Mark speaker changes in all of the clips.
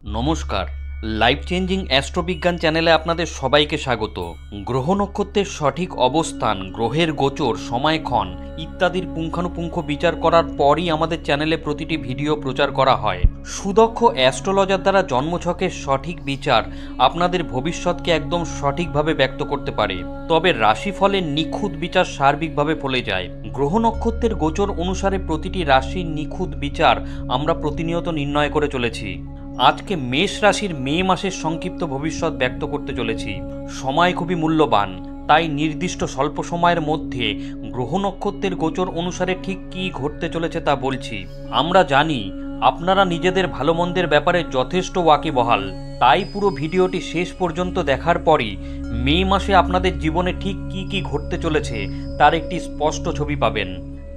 Speaker 1: নমস্কার, life changing অ্যাস্ট্রোবিজ্ঞান চ্যানেলে আপনাদের সবাইকে স্বাগত। গ্রহ নক্ষত্রের সঠিক অবস্থান, গ্রহের গোচর, সময়ক্ষণ ইত্যাদির পুঙ্খানুপুঙ্খ বিচার করার পরই আমাদের চ্যানেলে প্রতিটি ভিডিও প্রচার করা হয়। সুদক্ষ অ্যাস্ট্রোলজার দ্বারা জন্মছকের সঠিক বিচার আপনাদের ভবিষ্যৎকে একদম সঠিকভাবে ব্যক্ত করতে পারে, তবে রাশিফলের নিখুঁত বিচার সার্বিকভাবে ফলে যায়। গ্রহ নক্ষত্রের গোচর অনুসারে প্রতিটি রাশির নিখুঁত বিচার আমরা প্রতিনিয়ত নির্ণয় করে চলেছি। আজকে মেষ রাশির মে মাসের সংক্ষিপ্ত ভবিষ্যৎ ব্যক্ত করতে চলেছি। সময় খুবই মূল্যবান, তাই নির্দিষ্ট স্বল্প সময়ের মধ্যে গ্রহ নক্ষত্রের গোচর অনুসারে ঠিক কী ঘটতে চলেছে তা বলছি। আমরা জানি আপনারা নিজেদের ভালো মন্দের ব্যাপারে যথেষ্ট ওয়াকিবহাল, তাই পুরো ভিডিওটি শেষ পর্যন্ত দেখার পরই মে মাসে আপনাদের জীবনে ঠিক কী কী ঘটতে চলেছে তার একটি স্পষ্ট ছবি পাবেন।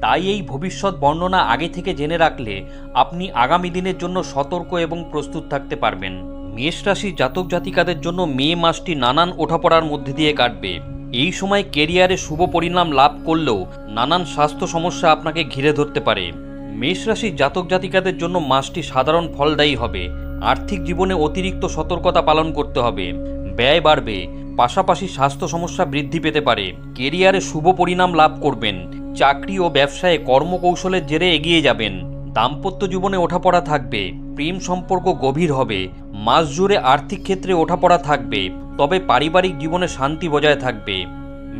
Speaker 1: তাই এই ভবিষ্যৎ বর্ণনা আগে থেকে জেনে রাখলে আপনি আগামী দিনের জন্য সতর্ক এবং প্রস্তুত থাকতে পারবেন। মেষ রাশি জাতক জাতিকাদের জন্য মে মাসটি নানান ওঠাপড়ার মধ্যে দিয়ে কাটবে। এই সময় কেরিয়ারে শুভ পরিণাম লাভ করলেও নানান স্বাস্থ্য সমস্যা আপনাকে ঘিরে ধরতে পারে। মেষ রাশি জাতক জাতিকাদের জন্য মাসটি সাধারণ ফলদায়ী হবে। আর্থিক জীবনে অতিরিক্ত সতর্কতা পালন করতে হবে, ব্যয় বাড়বে, পাশাপাশি স্বাস্থ্য সমস্যা বৃদ্ধি পেতে পারে। কেরিয়ারে শুভ পরিণাম লাভ করবেন, চাকরি ও ব্যবসায় কর্মকৌশলের জেরে এগিয়ে যাবেন। দাম্পত্য জীবনে ওঠাপড়া থাকবে, প্রেম সম্পর্ক গভীর হবে। মাস জুড়ে আর্থিক ক্ষেত্রে ওঠাপড়া থাকবে, তবে পারিবারিক জীবনে শান্তি বজায় থাকবে।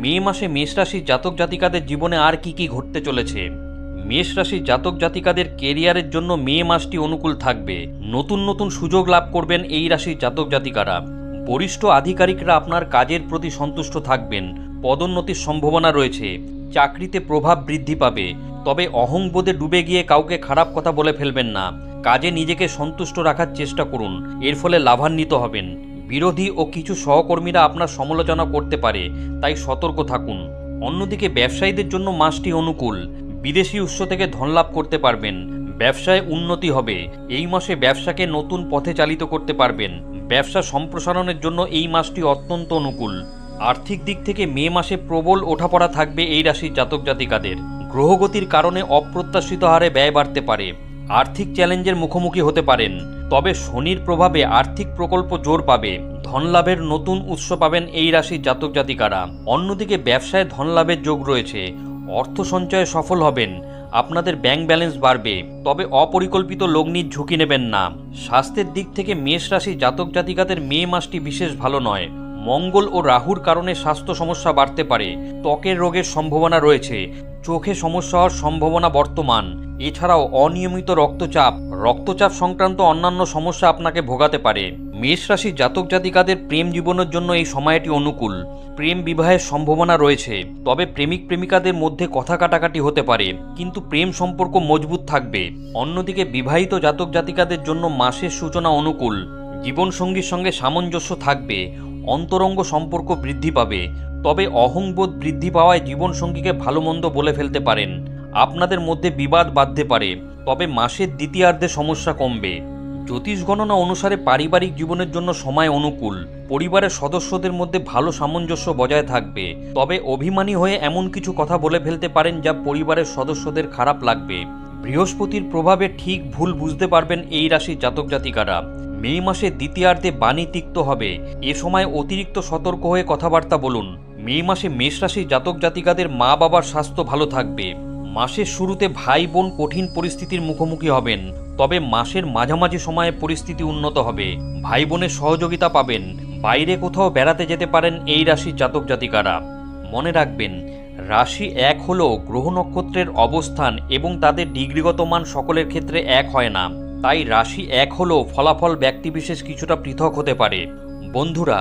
Speaker 1: মে মাসে মেষ রাশির জাতক জাতিকাদের জীবনে আর কি কি ঘটতে চলেছে। মেষ রাশির জাতক জাতিকাদের কেরিয়ারের জন্য মে মাসটি অনুকূল থাকবে। নতুন নতুন সুযোগ লাভ করবেন এই রাশির জাতক জাতিকারা। বরিষ্ঠ আধিকারিকরা আপনার কাজের প্রতি সন্তুষ্ট থাকবেন। পদোন্নতির সম্ভাবনা রয়েছে। চাকরিতে প্রভাব বৃদ্ধি পাবে, তবে অহংবোধে ডুবে গিয়ে কাউকে খারাপ কথা বলে ফেলবেন না। কাজে নিজেকে সন্তুষ্ট রাখার চেষ্টা করুন, এর ফলে লাভান্বিত হবেন। বিরোধী ও কিছু সহকর্মীরা আপনার সমালোচনা করতে পারে, তাই সতর্ক থাকুন। অন্যদিকে ব্যবসায়ীদের জন্য মাসটি অনুকূল। বিদেশি উৎস থেকে ধনলাভ করতে পারবেন, ব্যবসায় উন্নতি হবে। এই মাসে ব্যবসাকে নতুন পথে চালিত করতে পারবেন। ব্যবসা সম্প্রসারণের জন্য এই মাসটি অত্যন্ত অনুকূল। আর্থিক দিক থেকে মে মাসে প্রবল ওঠাপড়া থাকবে এই রাশির জাতক জাতিকাদের। গ্রহগতির কারণে অপ্রত্যাশিত হারে ব্যয় বাড়তে পারে। আর্থিক চ্যালেঞ্জের মুখোমুখি হতে পারেন, তবে শনির প্রভাবে আর্থিক প্রকল্প জোর পাবে। ধনলাভের নতুন উৎস পাবেন এই রাশির জাতক জাতিকারা। অন্যদিকে ব্যবসায় ধনলাভের যোগ রয়েছে। অর্থ সঞ্চয়ে সফল হবেন। আপনাদের ব্যাংক ব্যালেন্স বাড়বে, তবে অপরিকল্পিত লগ্নির ঝুঁকি নেবেন না। স্বাস্থ্যের দিক থেকে মেষ রাশি জাতক জাতিকাদের মে মাসটি বিশেষ ভালো নয়। মঙ্গল ও রাহুর কারণে স্বাস্থ্য সমস্যা বাড়তে পারে। ত্বকের রোগের সম্ভাবনা রয়েছে। চোখে সমস্যা হওয়ার সম্ভাবনা বর্তমান। এছাড়াও অনিয়মিত রক্তচাপ সংক্রান্ত অন্যান্য সমস্যা আপনাকে ভোগাতে পারে। মেষ রাশি জাতক জাতিকাদের প্রেম জীবনের জন্য এই সময়টি অনুকূল। প্রেম বিবাহের সম্ভাবনা রয়েছে, তবে প্রেমিক প্রেমিকাদের মধ্যে কথা কাটাকাটি হতে পারে, কিন্তু প্রেম সম্পর্ক মজবুত থাকবে। অন্যদিকে বিবাহিত জাতক জাতিকাদের জন্য মাসের সূচনা অনুকূল। জীবনসঙ্গীর সঙ্গে সামঞ্জস্য থাকবে। অন্তরঙ্গ সম্পর্ক বৃদ্ধি পাবে, তবে অহংবোধ বৃদ্ধি পাওয়ায় জীবনসঙ্গীকে ভালো মন্দ বলে ফেলতে পারেন। আপনাদের মধ্যে বিবাদ বাধতে পারে, তবে মাসের দ্বিতীয়ার্ধে সমস্যা কমবে। জ্যোতিষ গণনা অনুসারে পারিবারিক জীবনের জন্য সময় অনুকূল। পরিবারের সদস্যদের মধ্যে ভালো সামঞ্জস্য বজায় থাকবে, তবে অভিমানী হয়ে এমন কিছু কথা বলে ফেলতে পারেন যা পরিবারের সদস্যদের খারাপ লাগবে। বৃহস্পতির প্রভাবে ঠিক ভুল বুঝতে পারবেন এই রাশির জাতক জাতিকারা। মে মাসের দ্বিতীয়ার্ধে বাণী তিক্ত হবে। এ সময় অতিরিক্ত সতর্ক হয়ে কথাবার্তা বলুন। মে মাসে মেষ রাশির জাতক জাতিকাদের মা বাবার স্বাস্থ্য ভালো থাকবে। মাসের শুরুতে ভাই বোন কঠিন পরিস্থিতির মুখোমুখি হবেন, তবে মাসের মাঝামাঝি সময়ে পরিস্থিতি উন্নত হবে। ভাই বোনের সহযোগিতা পাবেন। বাইরে কোথাও বেড়াতে যেতে পারেন এই রাশির জাতক জাতিকারা। মনে রাখবেন, রাশি এক হলেও গ্রহ নক্ষত্রের অবস্থান এবং তাদের ডিগ্রিগত মান সকলের ক্ষেত্রে এক হয় না। তাই রাশি এক হলেও ফলাফল ব্যক্তিবিশেষ কিছুটা পৃথক হতে পারে। বন্ধুরা,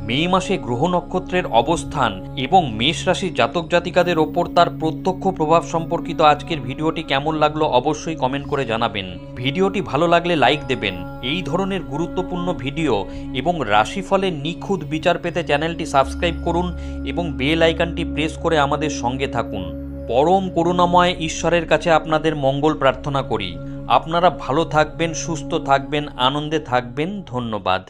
Speaker 1: মে মাসে গ্রহ নক্ষত্রের অবস্থান এবং মেষ রাশির জাতক জাতিকাদের ওপর তার প্রত্যক্ষ প্রভাব সম্পর্কিত আজকের ভিডিওটি কেমন লাগলো অবশ্যই কমেন্ট করে জানাবেন। ভিডিওটি ভালো লাগলে লাইক দেবেন। এই ধরনের গুরুত্বপূর্ণ ভিডিও এবং রাশিফলের নিখুঁত বিচার পেতে চ্যানেলটি সাবস্ক্রাইব করুন এবং বেল আইকনটি প্রেস করে আমাদের সঙ্গে থাকুন। পরম করুণাময় ঈশ্বরের কাছে আপনাদের মঙ্গল প্রার্থনা করি। আপনারা ভালো থাকবেন, সুস্থ থাকবেন, আনন্দে থাকবেন। ধন্যবাদ।